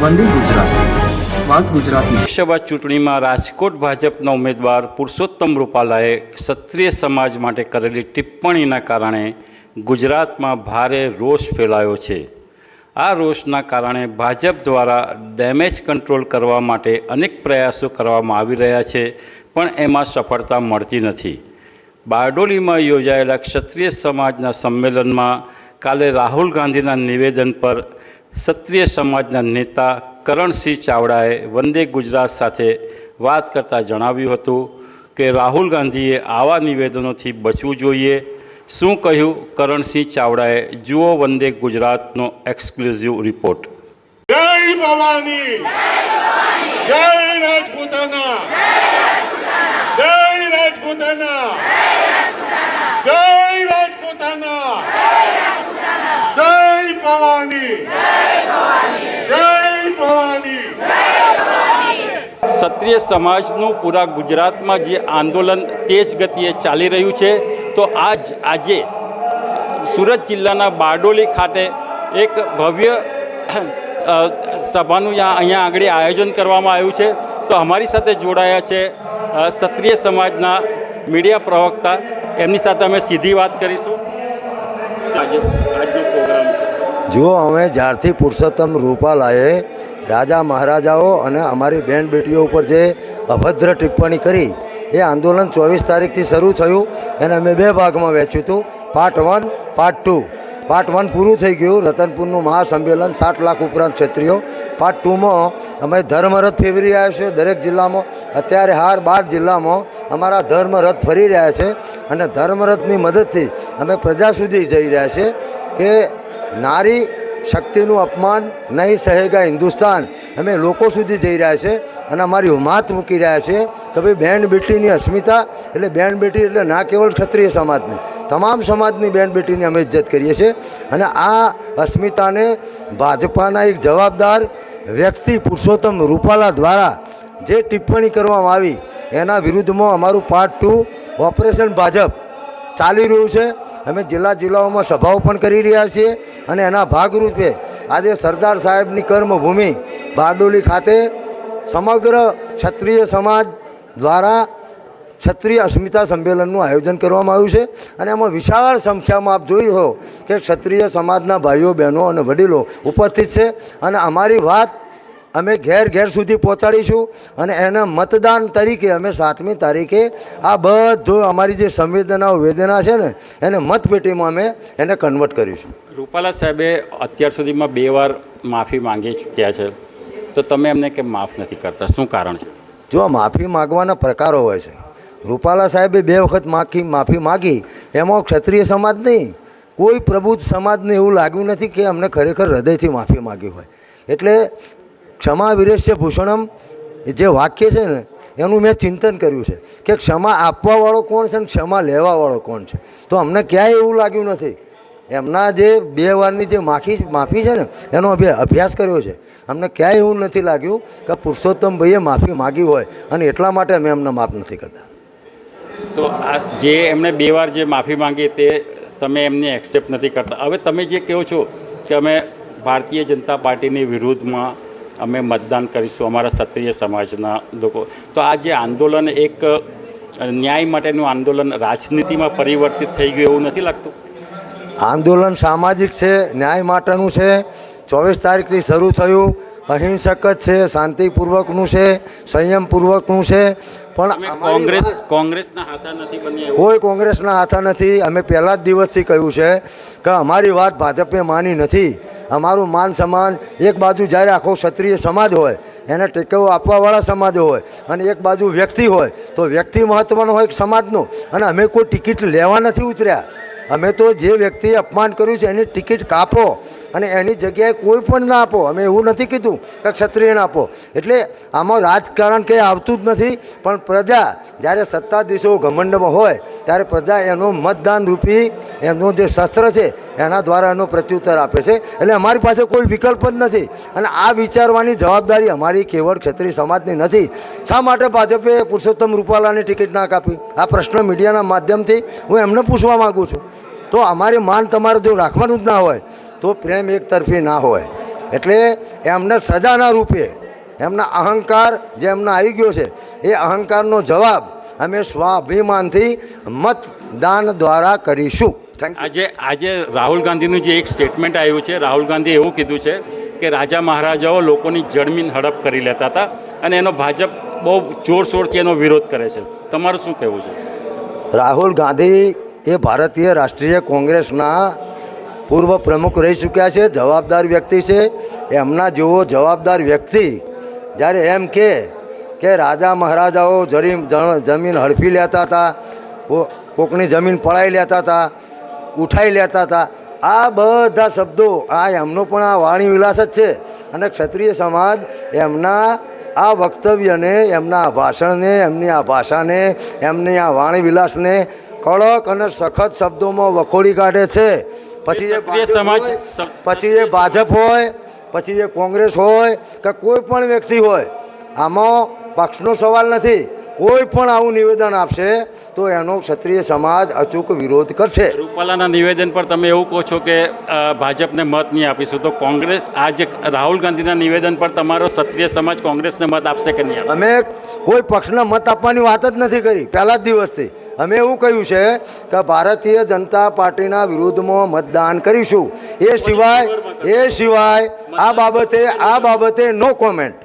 વંદે ગુજરાત વાત ગુજરાતની। લોકસભા ચૂંટણીમાં રાજકોટ ભાજપના ઉમેદવાર પુરુષોત્તમ રૂપાલાએ ક્ષત્રિય સમાજ માટે કરેલી ટિપ્પણીના કારણે ગુજરાતમાં ભારે રોષ ફેલાયો છે। આ રોષના કારણે ભાજપ દ્વારા ડેમેજ કંટ્રોલ કરવા માટે અનેક પ્રયાસો કરવામાં આવી રહ્યા છે, પણ એમાં સફળતા મળતી નથી। બારડોલીમાં યોજાયેલા ક્ષત્રિય સમાજના સંમેલનમાં કાલે રાહુલ ગાંધીના નિવેદન પર ક્ષત્રિય સમાજના નેતા કરણસિંહ ચાવડાએ વંદે ગુજરાત સાથે વાત કરતાં જણાવ્યું હતું કે રાહુલ ગાંધીએ આવા નિવેદનોથી બચવું જોઈએ। શું કહ્યું કરણસિંહ ચાવડાએ, જુઓ વંદે ગુજરાતનો એક્સક્લુઝિવ રિપોર્ટ। જય ભવાની, જય રાજપૂતાના, જય રાજપૂતાના, જય રાજપૂતાના, જય ભવાની, જય ભવાની। ક્ષત્રિય સમાજનું પૂરા ગુજરાતમાં જે આંદોલન તેજ ગતિએ ચાલી રહ્યું છે, તો આજે સુરત જિલ્લાના બારડોલી ખાતે એક ભવ્ય સભાનું અહીંયા આગળ આયોજન કરવામાં આવ્યું છે। તો અમારી સાથે જોડાયા છે ક્ષત્રિય સમાજના મીડિયા પ્રવક્તા, એમની સાથે અમે સીધી વાત કરીશું। આજનો પ્રોગ્રામ છે। જો અમે જ્યારથી પુરુષોત્તમ રૂપાલાએ રાજા મહારાજાઓ અને અમારી બહેન બેટીઓ ઉપર જે અભદ્ર ટિપ્પણી કરી, એ આંદોલન 24 તારીખથી શરૂ થયું અને અમે 2 ભાગમાં વહેંચ્યું હતું, પાર્ટ 1 પાર્ટ 2। પાર્ટ 1 પૂરું થઈ ગયું, રતનપુરનું મહાસંમેલન 7 લાખ ઉપરાંત ક્ષત્રિયો। પાર્ટ 2માં અમે ધર્મરથ ફેરવી રહ્યા છીએ દરેક જિલ્લામાં। અત્યારે 12 જિલ્લામાં અમારા ધર્મરથ ફરી રહ્યા છે અને ધર્મરથની મદદથી અમે પ્રજા સુધી જઈ રહ્યા છીએ કે નારી શક્તિનું અપમાન નહીં સહેગા હિન્દુસ્તાન, અમે લોકો સુધી જઈ રહ્યા છે અને અમારી વાત મૂકી રહ્યા છે કે ભાઈ બહેન બેટીની અસ્મિતા એટલે બહેન બેટી એટલે ના કેવળ ક્ષત્રિય સમાજની, તમામ સમાજની બહેન બેટીની અમે ઇજ્જત કરીએ છીએ। અને આ અસ્મિતાને ભાજપાના એક જવાબદાર વ્યક્તિ પુરુષોત્તમ રૂપાલા દ્વારા જે ટિપ્પણી કરવામાં આવી, એના વિરુદ્ધમાં અમારું પાર્ટ 2 ઓપરેશન ભાજપ ચાલી રહ્યું છે। અમે જિલ્લાઓમાં સભાઓ પણ કરી રહ્યા છીએ અને એના ભાગરૂપે આજે સરદાર સાહેબની કર્મભૂમિ બારડોલી ખાતે સમગ્ર ક્ષત્રિય સમાજ દ્વારા ક્ષત્રિય અસ્મિતા સંમેલનનું આયોજન કરવામાં આવ્યું છે અને એમાં વિશાળ સંખ્યામાં આપ જોયું હો કે ક્ષત્રિય સમાજના ભાઈઓ બહેનો અને વડીલો ઉપસ્થિત છે અને અમારી વાત અમે ઘેર ઘેર સુધી પહોંચાડીશું અને એના મતદાન તરીકે અમે 7મી તારીખે આ બધું અમારી જે સંવેદનાઓ વેદના છે ને એને મતપેટીમાં અમે એને કન્વર્ટ કરીશું। રૂપાલા સાહેબે અત્યાર સુધીમાં 2 વાર માફી માંગી ચૂક્યા છે, તો તમે એમને કેમ માફ નથી કરતા? શું કારણ છે? જો માફી માગવાના પ્રકારો હોય છે, રૂપાલા સાહેબે 2 વખત માફી માગી, એમાં ક્ષત્રિય સમાજ નહીં, કોઈ પ્રબુદ્ધ સમાજને એવું લાગ્યું નથી કે અમને ખરેખર હૃદયથી માફી માગી હોય। એટલે ક્ષમા વિરેશ્ય ભૂષણમ જે વાક્ય છે ને, એનું મેં ચિંતન કર્યું છે કે ક્ષમા આપવાવાળો કોણ છે ને ક્ષમા લેવાવાળો કોણ છે, તો અમને ક્યાંય એવું લાગ્યું નથી। એમના જે 2 વારની જે માફી છે ને એનો અભ્યાસ કર્યો છે, અમને ક્યાંય એવું નથી લાગ્યું કે પુરુષોત્તમભાઈએ માફી માગી હોય અને એટલા માટે અમે એમને માફ નથી કરતા। તો આ જે એમણે 2 વાર જે માફી માંગી તે તમે એમને એક્સેપ્ટ નથી કરતા। હવે તમે જે કહો છો કે અમે ભારતીય જનતા પાર્ટીની વિરુદ્ધમાં અમે મતદાન કરીશું, અમારા ક્ષત્રિય સમાજના લોકો, તો આ જે આંદોલન એક ન્યાય માટેનું આંદોલન રાજનીતિમાં પરિવર્તિત થઈ ગયું એવું નથી લાગતું? આંદોલન સામાજિક છે, ન્યાય માટેનું છે, 24 તારીખથી શરૂ થયું, અહિંસક જ છે, શાંતિપૂર્વકનું છે, સંયમપૂર્વકનું છે। પણ કોંગ્રેસના હાથા નથી બન્યા? કોઈ કોંગ્રેસના હાથા નથી। અમે પહેલા જ દિવસથી કહ્યું છે કે અમારી વાત ભાજપે માની નથી। અમારું માન સન્માન એક બાજુ જ્યારે આખો ક્ષત્રિય સમાજ હોય, એને ટેકો આપવાવાળા સમાજ હોય અને એક બાજુ વ્યક્તિ હોય, તો વ્યક્તિ મહત્ત્વનો હોય સમાજનો, અને અમે કોઈ ટિકિટ લેવા નથી ઉતર્યા। અમે તો જે વ્યક્તિએ અપમાન કર્યું છે એની ટિકિટ કાપો અને એની જગ્યાએ કોઈ પણ ના આપો। અમે એવું નથી કીધું કે ક્ષત્રિયને આપો। એટલે આમાં રાજકારણ કંઈ આવતું જ નથી, પણ પ્રજા જ્યારે સત્તાધીશો ઘમંડમાં હોય ત્યારે પ્રજા એનો મતદાન રૂપી એમનો જે શસ્ત્ર છે એના દ્વારા એનો પ્રત્યુત્તર આપે છે। એટલે અમારી પાસે કોઈ વિકલ્પ જ નથી અને આ વિચારવાની જવાબદારી અમારી કેવળ ક્ષત્રિય સમાજની નથી। શા માટે ભાજપે પુરુષોત્તમ રૂપાલાની ટિકિટ ના કાપી? આ પ્રશ્ન મીડિયાના માધ્યમથી હું એમને પૂછવા માગું છું। તો અમારે માન તમારે જો રાખવાનું જ ના હોય તો પ્રેમ એક તરફી ના હોય। એટલે એમને સજાના રૂપે એમના અહંકાર જે એમના આવી ગયો છે એ અહંકારનો જવાબ અમે સ્વાભિમાનથી મતદાન દ્વારા કરીશું. Thank you. આજે રાહુલ ગાંધીનું જે એક સ્ટેટમેન્ટ આવ્યું છે, રાહુલ ગાંધીએ એવું કીધું છે કે રાજા મહારાજાઓ લોકોની જમીન હડપ કરી લેતા હતા અને એનો ભાજપ બહુ જોરશોરથી એનો વિરોધ કરે છે. તમારું શું કહેવું છે? રાહુલ ગાંધી એ ભારતીય રાષ્ટ્રીય કોંગ્રેસના પૂર્વ પ્રમુખ રહી ચૂક્યા છે, જવાબદાર વ્યક્તિ છે. એમના જેવો જવાબદાર વ્યક્તિ જ્યારે એમ કે રાજા મહારાજાઓ જમીન હડપી લેતા હતા, કોકની જમીન પડાવી લેતા હતા, ઉઠાવી લેતા હતા, આ બધા શબ્દો આ એમનો પણ આ વાણી વિલાસ જ છે. અને ક્ષત્રિય સમાજ એમના આ વક્તવ્યને, એમના આ ભાષણને, એમની આ ભાષાને, એમની આ વાણી વિલાસને કડક અને સખત શબ્દોમાં વખોડી કાઢે છે. પછી એ ભાજપ હોય, પછી એ કોંગ્રેસ હોય કે કોઈ પણ વ્યક્તિ હોય, આમાં પક્ષનો સવાલ નથી. કોઈ પણ આવું નિવેદન આપશે તો એનો ક્ષત્રિય સમાજ અચૂક વિરોધ કરશે. રૂપાલાના નિવેદન પર તમે એવું કહો છો કે ભાજપને મત નહીં આપીશું, તો કોંગ્રેસ આ જે રાહુલ ગાંધીના નિવેદન પર તમારો ક્ષત્રિય સમાજ કોંગ્રેસને મત આપશે કે નહીં આપશે? અમે કોઈ પક્ષના મત આપવાની વાત જ નથી કરી પહેલા જ દિવસથી. અમે એવું કહ્યું છે કે ભારતીય જનતા પાર્ટીના વિરુદ્ધમાં મતદાન કરીશું. એ સિવાય આ બાબતે નો કોમેન્ટ.